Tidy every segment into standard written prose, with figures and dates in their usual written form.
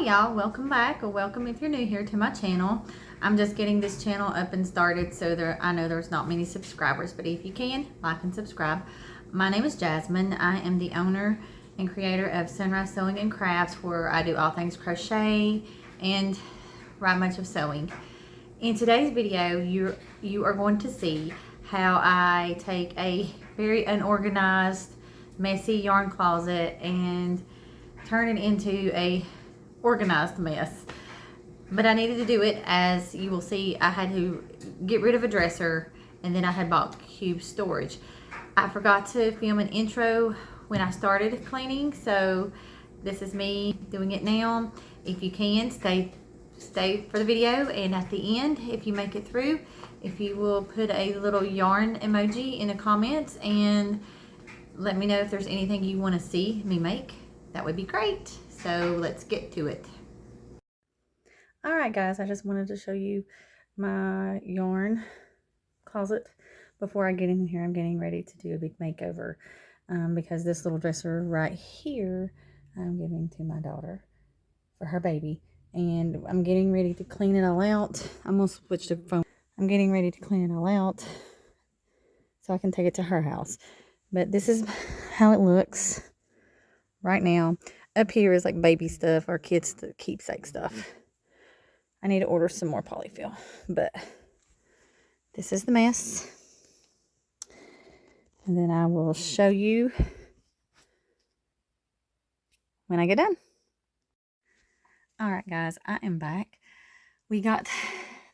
y'all, welcome back, or welcome if you're new here to my channel. I'm just getting this channel up and started, so I know there's not many subscribers, but if you can, like and subscribe. My name is Jasmine. I am the owner and creator of Sunrise Sewing and Crafts, where I do all things crochet and right much of sewing. In today's video, you are going to see how I take a very unorganized, messy yarn closet and turn it into a organized mess. But I needed to do it, as you will see. I had to get rid of a dresser, and then I had bought cube storage. I forgot to film an intro when I started cleaning, so this is me doing it now. If you can, stay for the video, and at the end, if you make it through, if you will put a little yarn emoji in the comments and let me know if there's anything you want to see me make, that would be great. So let's get to it. Alright guys, I just wanted to show you my yarn closet. Before I get in here, I'm getting ready to do a big makeover because this little dresser right here I'm giving to my daughter for her baby, and I'm getting ready to clean it all out. I'm going to switch the phone. I'm getting ready to clean it all out so I can take it to her house. But this is how it looks right now. Up here is like baby stuff or kids keepsake stuff. I need to order some more polyfill, but this is the mess. And then I will show you when I get done. All right, guys, I am back. We got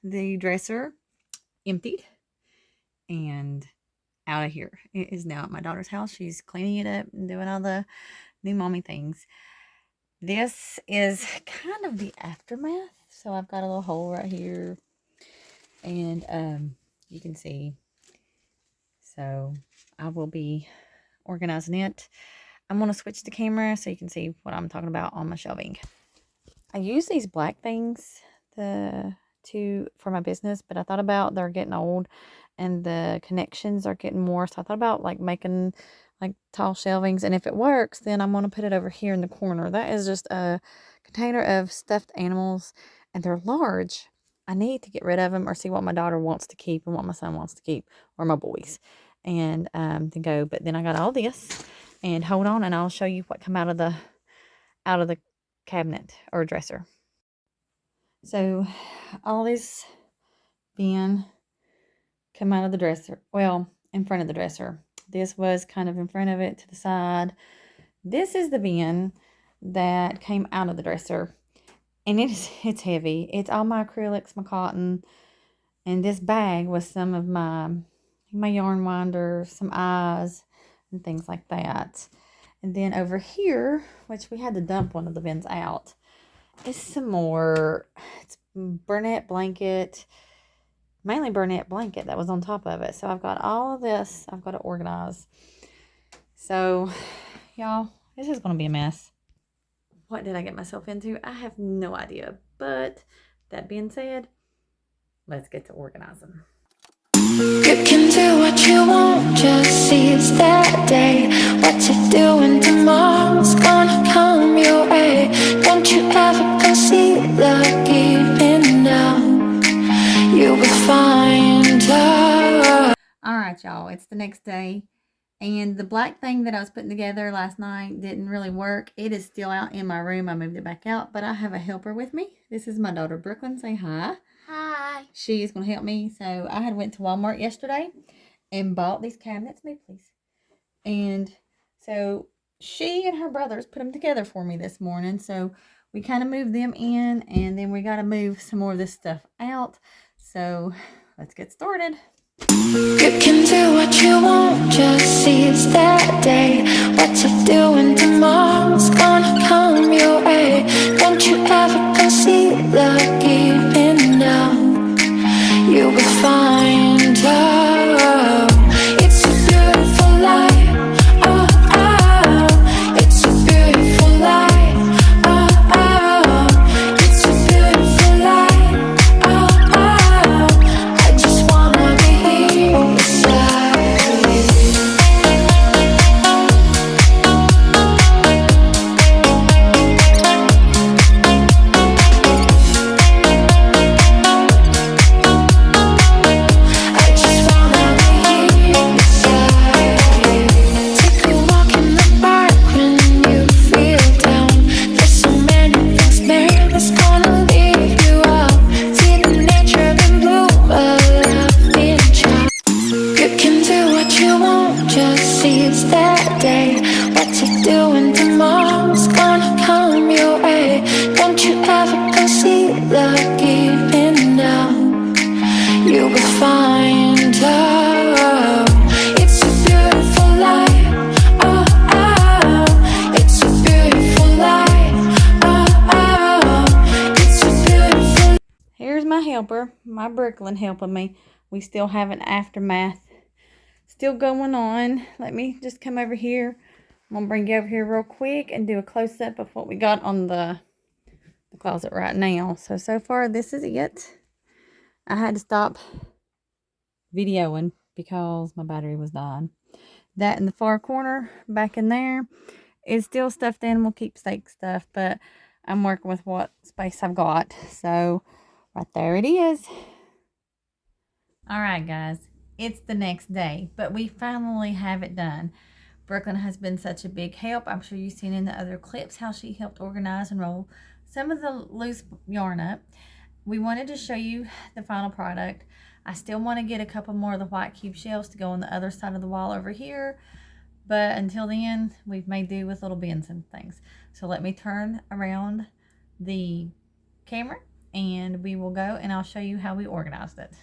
the dresser emptied and out of here. It is now at my daughter's house. She's cleaning it up and doing all the new mommy things. This is kind of the aftermath. So I've got a little hole right here, and you can see. So I will be organizing it. I'm going to switch the camera so you can see what I'm talking about on my shelving. I use these black things for my business, but I thought about they're getting old and the connections are getting more. So I thought about like making like tall shelvings, and if it works, then I'm going to put it over here in the corner. That is just a container of stuffed animals, and they're large. I need to get rid of them or see what my daughter wants to keep and what my son wants to keep, or my boys, and to go. But then I got all this, and hold on, and I'll show you what come out of the cabinet or dresser. So all this bin come out of the dresser. Well, in front of the dresser. This was kind of in front of it, to the side. This is the bin that came out of the dresser. And it's heavy. It's all my acrylics, my cotton. And this bag was some of my yarn winders, some eyes, and things like that. And then over here, which we had to dump one of the bins out, is some more. It's Bernat blanket. Mainly Bernat blanket that was on top of it. So I've got all of this I've got to organize. So, y'all, this is going to be a mess. What did I get myself into? I have no idea. But that being said, let's get to organizing. You can do what you want, just seize that day. What you're doing tomorrow's gonna come your way. Don't you ever concede the giving now. You will find out. Alright, y'all, it's the next day, and the black thing that I was putting together last night didn't really work. It is still out in my room. I moved it back out, but I have a helper with me. This is my daughter Brooklyn. Say hi. Hi. She is going to help me. So I had went to Walmart yesterday and bought these cabinets. Move, please. And so she and her brothers put them together for me this morning. So we kind of moved them in, and then we got to move some more of this stuff out. So let's get started. You can do what you want, just seize that day. What you're doing tomorrow's gonna come your way. Don't you ever concede the giving now. You will find out. It's a beautiful life. Oh, oh. It's a beautiful life. Oh, oh. It's a beautiful life. Oh, oh. I just wanna be beside you. helper, my Brooklyn helping me. We still have an aftermath still going on. Let me just come over here. I'm going to bring you over here real quick and do a close-up of what we got on the closet right now. So far, this is it. I had to stop videoing because my battery was dying. That in the far corner, back in there, is still stuffed animal keepsake stuff, but I'm working with what space I've got. So, right there it is. Alright, guys. It's the next day, but we finally have it done. Brooklyn has been such a big help. I'm sure you've seen in the other clips how she helped organize and roll some of the loose yarn up. We wanted to show you the final product. I still want to get a couple more of the white cube shelves to go on the other side of the wall over here. But until then, we've made do with little bins and things. So let me turn around the camera and we will go and I'll show you how we organized it.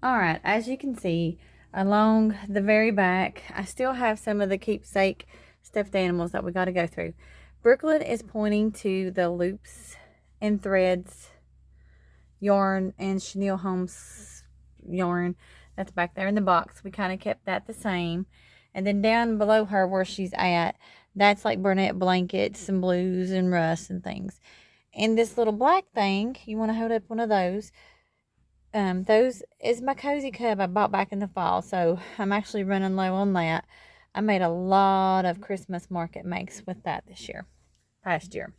Alright, as you can see, along the very back, I still have some of the keepsake stuffed animals that we got to go through. Brooklyn is pointing to the loops and threads yarn and Chenille Holmes yarn that's back there in the box. We kind of kept that the same. And then down below her where she's at, that's like Bernette blankets and blues and Russ and things. And this little black thing, you want to hold up one of those. Those is my Cozy Cub I bought back in the fall, so I'm actually running low on that. I made a lot of Christmas market makes with that past year.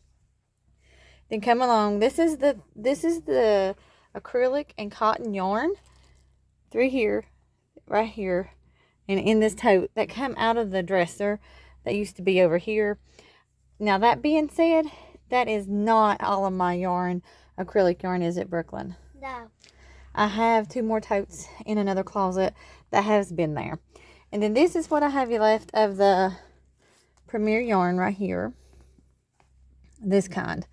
Then come along. This is the acrylic and cotton yarn through here, right here, and in this tote that come out of the dresser that used to be over here. Now that being said, that is not all of my yarn, acrylic yarn, is it, Brooklyn? No. I have 2 more totes in another closet that has been there. And then this is what I have left of the Premier yarn right here. This kind.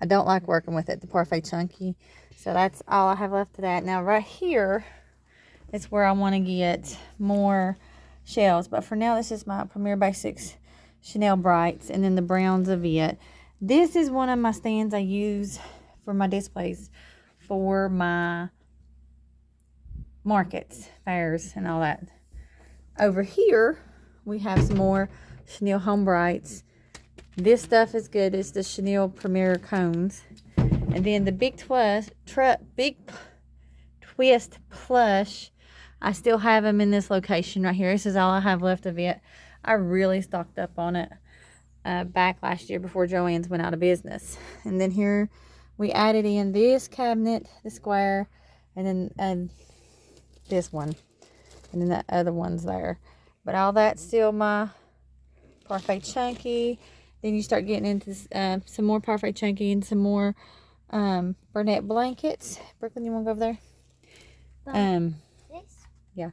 I don't like working with it, the Parfait Chunky. So that's all I have left of that. Now right here is where I want to get more shells. But for now, this is my Premier Basics Chanel Brights and then the browns of it. This is one of my stands I use for my displays for my markets, fairs, and all that. Over here, we have some more Chenille Home Brights. This stuff is good. It's the Chenille Premier Cones. And then the Big Twist Plush, I still have them in this location right here. This is all I have left of it. I really stocked up on it back last year before Joann's went out of business. And then here we added in this cabinet, the square, and then this one, and then the other one's there. But all that's still my Parfait Chunky. Then you start getting into some more Parfait Chunky and some more Bernette blankets. Brooklyn, you want to go over there? This? Yeah.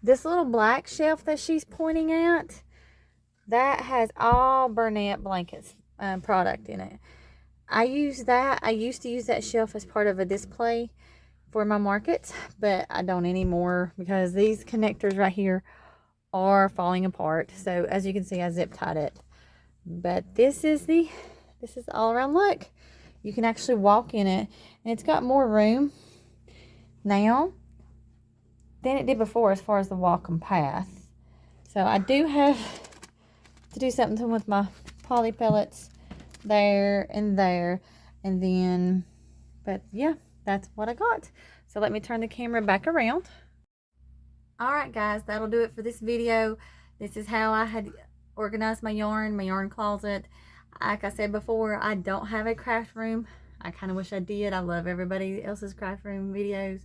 This little black shelf that she's pointing at, that has all Bernette blankets product in it. I use that. I used to use that shelf as part of a display for my markets, but I don't anymore because these connectors right here are falling apart. So as you can see, I zip tied it. But this is the all around look. You can actually walk in it, and it's got more room now than it did before as far as the walking path. So I do have to do something with my poly pellets there, and then, but yeah, that's what I got. So let me turn the camera back around. Alright guys, that'll do it for this video. This is how I had organized my yarn closet. Like I said before, I don't have a craft room. I kind of wish I did. I love everybody else's craft room videos.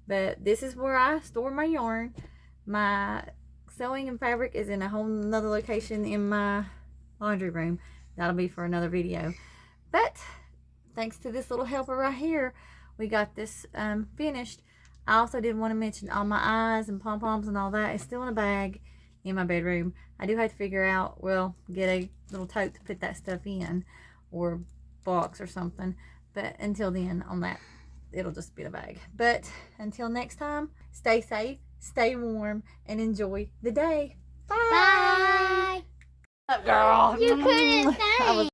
But this is where I store my yarn. My sewing and fabric is in a whole nother location in my laundry room. That'll be for another video. But thanks to this little helper right here, we got this finished. I also did want to mention all my eyes and pom-poms and all that is still in a bag in my bedroom. I do have to figure out, well, get a little tote to put that stuff in, or box or something. But until then, on that, it'll just be in a bag. But until next time, stay safe, stay warm, and enjoy the day. Bye. Bye. Up, girl. You couldn't say.